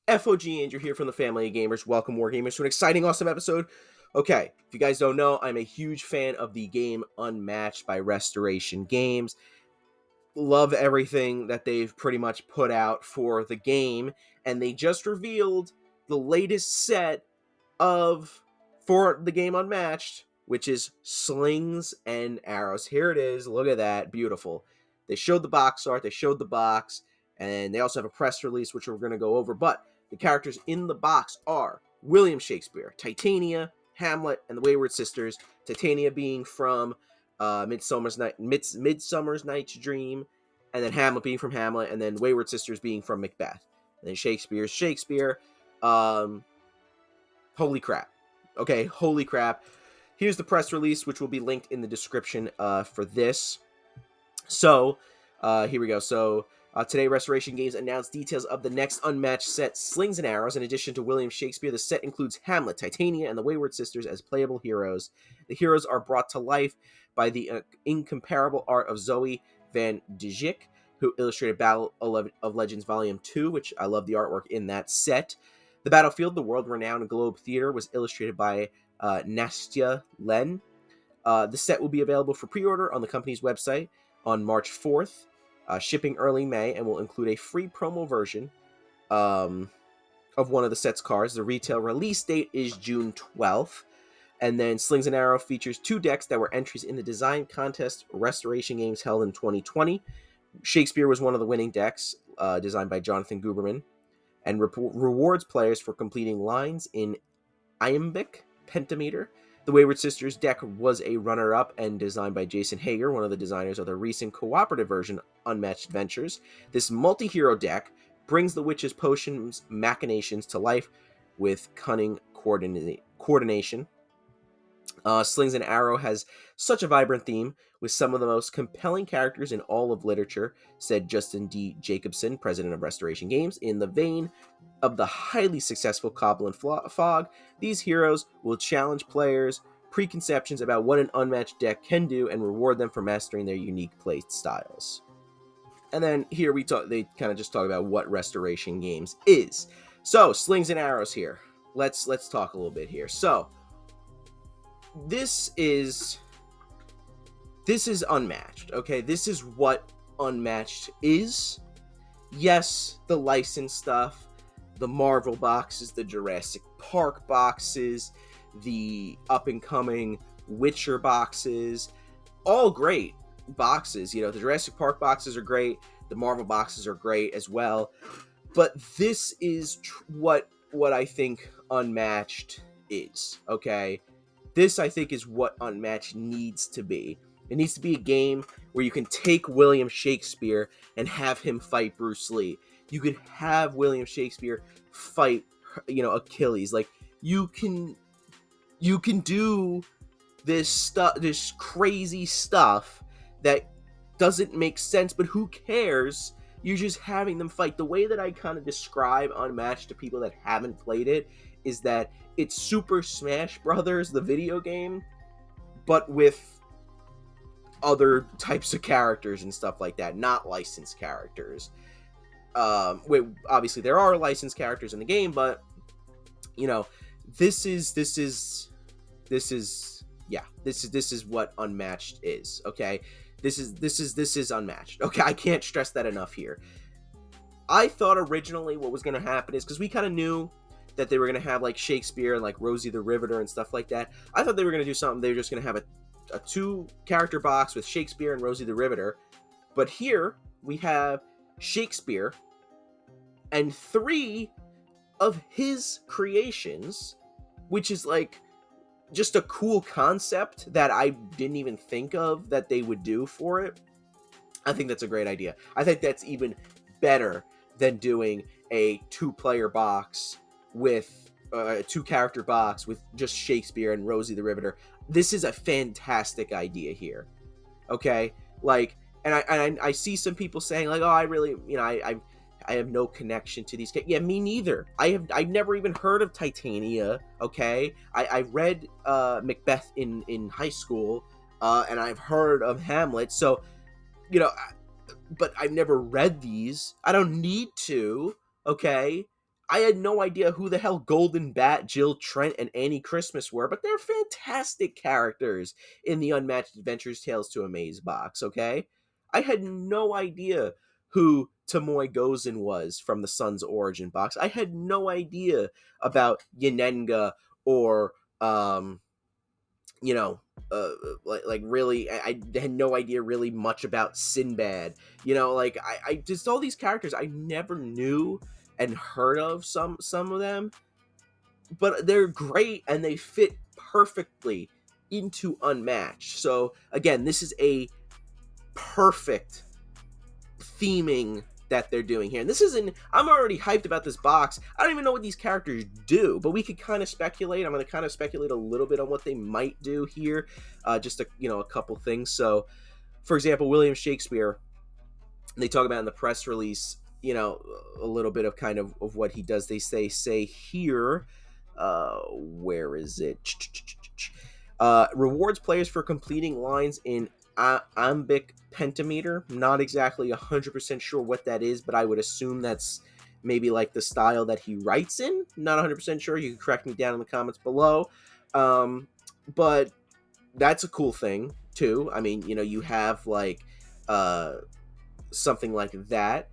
FOG Andrew here from the Family of Gamers. Welcome, Wargamers, to an exciting, awesome episode. Okay, if you guys don't know, I'm a huge fan of the game Unmatched by Restoration Games. Love everything that they've pretty much put out for the game, and they just revealed the latest set of for the game Unmatched, which is Slings and Arrows. Here it is. Look at that. Beautiful. They showed the box art, they showed the box, and they also have a press release, which we're going to go over. But the characters in the box are William Shakespeare, Titania, Hamlet, and the Wayward Sisters. Titania being from Midsummer's Night's Dream, and then Hamlet being from Hamlet, and then Wayward Sisters being from Macbeth. And then Shakespeare's Shakespeare. Holy crap. Okay, holy crap. Here's the press release, which will be linked in the description for this. So, here we go. So, today, Restoration Games announced details of the next Unmatched set, Slings and Arrows. In addition to William Shakespeare, the set includes Hamlet, Titania, and the Wayward Sisters as playable heroes. The heroes are brought to life by the incomparable art of Zoe Van Dijk, who illustrated Battle of Legends Volume 2, which I love the artwork in that set. The battlefield, the world-renowned Globe Theater, was illustrated by Nastya Len. The set will be available for pre-order on the company's website on March 4th, shipping early May, and will include a free promo version of one of the set's cards. The retail release date is June 12th. And then Slings and Arrows features 2 decks that were entries in the design contest Restoration Games held in 2020. Shakespeare was one of the winning decks, designed by Jonathan Guberman, and rewards players for completing lines in iambic pentameter. The Wayward Sisters deck was a runner-up and designed by Jason Hager, one of the designers of the recent cooperative version Unmatched Adventures. This multi-hero deck brings the Witch's Potions machinations to life with cunning coordination. Slings and Arrow has such a vibrant theme with some of the most compelling characters in all of literature, said Justin D. Jacobson, president of Restoration Games. In the vein of the highly successful Cobble and Fog, these heroes will challenge players' preconceptions about what an unmatched deck can do and reward them for mastering their unique play styles. And then here they kind of just talk about what Restoration Games is. So, Slings and Arrows here. Let's talk a little bit here. So, this is Unmatched, okay? This is what Unmatched is. Yes, the license stuff, the Marvel boxes, the Jurassic Park boxes, the up-and-coming Witcher boxes, all great boxes. You know, the Jurassic Park boxes are great, the Marvel boxes are great as well, but this is what I think Unmatched is, okay? This, I think, is what Unmatched needs to be. It needs to be a game where you can take William Shakespeare and have him fight Bruce Lee. You could have William Shakespeare fight, Achilles. Like, you can do this stuff, this crazy stuff that doesn't make sense, but who cares? You're just having them fight. The way that I kind of describe Unmatched to people that haven't played it is that it's Super Smash Brothers, the video game, but with other types of characters and stuff like that, not licensed characters. Obviously there are licensed characters in the game, but this is what Unmatched is. Okay, this is Unmatched. Okay, I can't stress that enough here. I thought originally what was going to happen is, because we kind of knew that they were going to have like Shakespeare and like Rosie the Riveter and stuff like that. I thought they were going to do something. They were just going to have a 2-character box with Shakespeare and Rosie the Riveter. But here we have Shakespeare and 3 of his creations, which is like just a cool concept that I didn't even think of that they would do for it. I think that's a great idea. I think that's even better than doing a 2-player box with a 2-character box with just Shakespeare and Rosie the Riveter. This is a fantastic idea here. Okay, like, and I see some people saying like, oh, I really, I have no connection to these. Yeah, me neither. I've never even heard of Titania. Okay, I read Macbeth in high school, and I've heard of Hamlet. So, but I've never read these. I don't need to. Okay, I had no idea who the hell Golden Bat, Jill Trent, and Annie Christmas were, but they're fantastic characters in the Unmatched Adventures Tales to Amaze box, okay? I had no idea who Tomoe Gozen was from the Sun's Origin box. I had no idea about Yanenga or, you know, like really, I had no idea really much about Sinbad. You know, like I just all these characters I never knew and heard of some of them, but they're great and they fit perfectly into Unmatched. So again, this is a perfect theming that they're doing here. And this isn't, I'm already hyped about this box. I don't even know what these characters do, but we could kind of speculate. I'm going to kind of speculate a little bit on what they might do here. Just a couple things. So, for example, William Shakespeare, they talk about in the press release, a little bit of kind of what he does. They say here, where is it? Rewards players for completing lines in iambic pentameter. Not exactly 100% sure what that is, but I would assume that's maybe like the style that he writes in. Not 100% sure. You can correct me down in the comments below. But that's a cool thing too. I mean, you have like something like that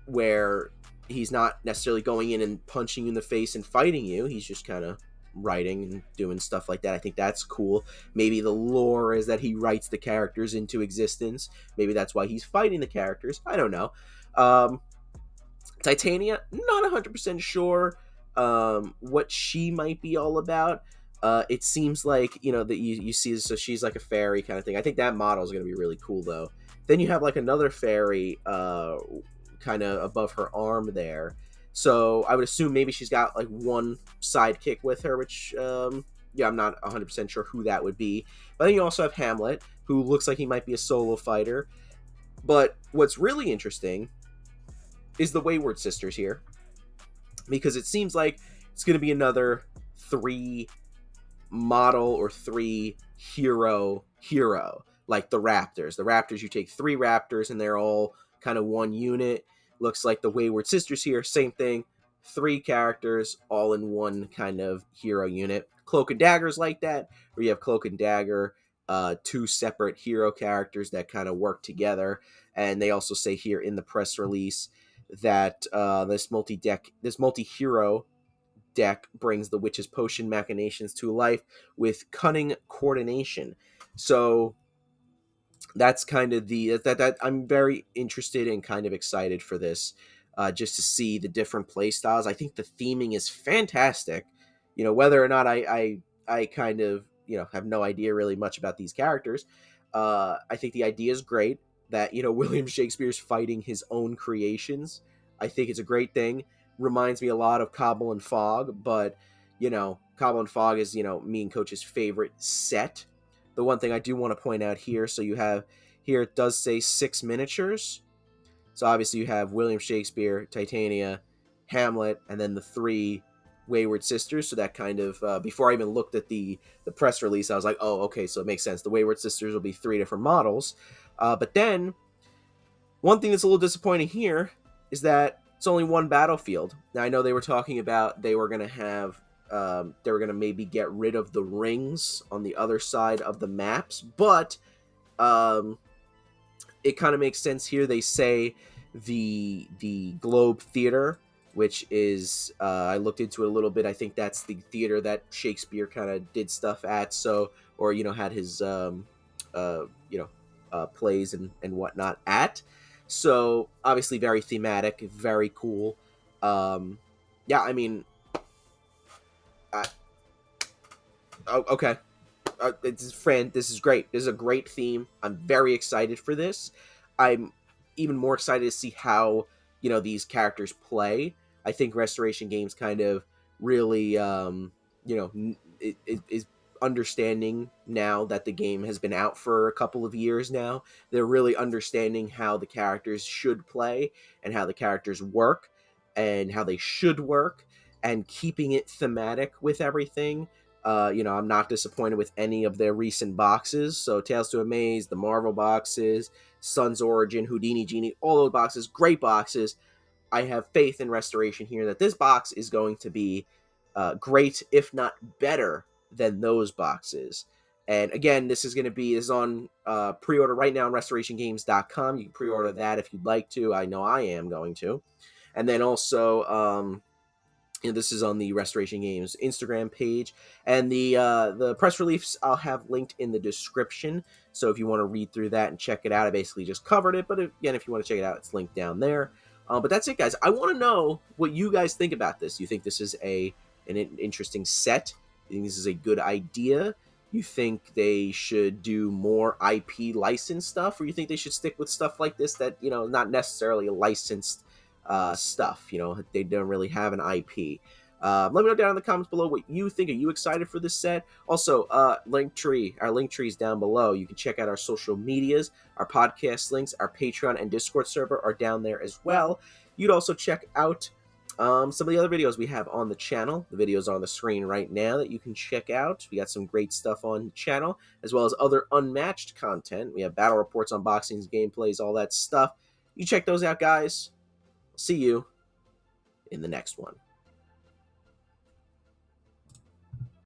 where he's not necessarily going in and punching you in the face and fighting you. He's just kind of writing and doing stuff like that. I think that's cool. Maybe the lore is that he writes the characters into existence. Maybe that's why he's fighting the characters. I don't know. Titania, not 100% sure what she might be all about. It seems like, that you see, so she's like a fairy kind of thing. I think that model is going to be really cool, though. Then you have like another fairy kind of above her arm there. So I would assume maybe she's got like one sidekick with her, which, yeah, I'm not 100% sure who that would be. But then you also have Hamlet, who looks like he might be a solo fighter. But what's really interesting is the Wayward Sisters here, because it seems like it's going to be another 3 model or 3 hero like the Raptors. You take 3 Raptors and they're all kind of one unit. Looks like the Wayward Sisters here, same thing, 3 characters all in one kind of hero unit. Cloak and Dagger's like that, where you have Cloak and Dagger, 2 separate hero characters that kind of work together. And they also say here in the press release that this multi-hero deck brings the Witch's Potion machinations to life with cunning coordination. So that's kind of that I'm very interested and kind of excited for this, just to see the different play styles. I think the theming is fantastic. Whether or not I kind of have no idea really much about these characters. I think the idea is great that William Shakespeare's fighting his own creations. I think it's a great thing. Reminds me a lot of Cobble and Fog, but Cobble and Fog is me and Coach's favorite set. The one thing I do want to point out here, so you have here, it does say 6 miniatures. So obviously you have William Shakespeare, Titania, Hamlet, and then the 3 Wayward Sisters. So that kind of, before I even looked at the press release, I was like, oh, okay, so it makes sense. The Wayward Sisters will be 3 different models. But then, one thing that's a little disappointing here is that it's only one battlefield. Now, I know they were talking about they were going to have they were going to maybe get rid of the rings on the other side of the maps, but it kind of makes sense here. They say the Globe Theater, which is I looked into it a little bit. I think that's the theater that Shakespeare kind of did stuff at, so or had his plays and whatnot at. So obviously very thematic, very cool. Yeah, I mean, okay. This is great. This is a great theme. I'm very excited for this. I'm even more excited to see how these characters play. I think Restoration Games kind of really is understanding now that the game has been out for a couple of years now. They're really understanding how the characters should play and how the characters work and how they should work, and keeping it thematic with everything. I'm not disappointed with any of their recent boxes. So Tales to Amaze, the Marvel boxes, Sun's Origin, Houdini Genie, all those boxes, great boxes. I have faith in Restoration here that this box is going to be great, if not better than those boxes. And again, this is on pre-order right now on restorationgames.com. You can pre-order that if you'd like to. I know I am going to. And then also, this is on the Restoration Games Instagram page, and the press release I'll have linked in the description. So if you want to read through that and check it out, I basically just covered it. But again, if you want to check it out, it's linked down there. But that's it, guys. I want to know what you guys think about this. You think this is an interesting set? You think this is a good idea? You think they should do more IP license stuff, or you think they should stick with stuff like this that, not necessarily licensed stuff? They don't really have an IP. Let me know down in the comments below what you think. Are you excited for this set? Also, our link tree is down below. You can check out our social medias, our podcast links, our Patreon and Discord server are down there as well. You'd also check out some of the other videos we have on the channel. The videos are on the screen right now that you can check out. We got some great stuff on the channel, as well as other Unmatched content. We have battle reports, unboxings, gameplays, all that stuff. You check those out, guys. See you in the next one.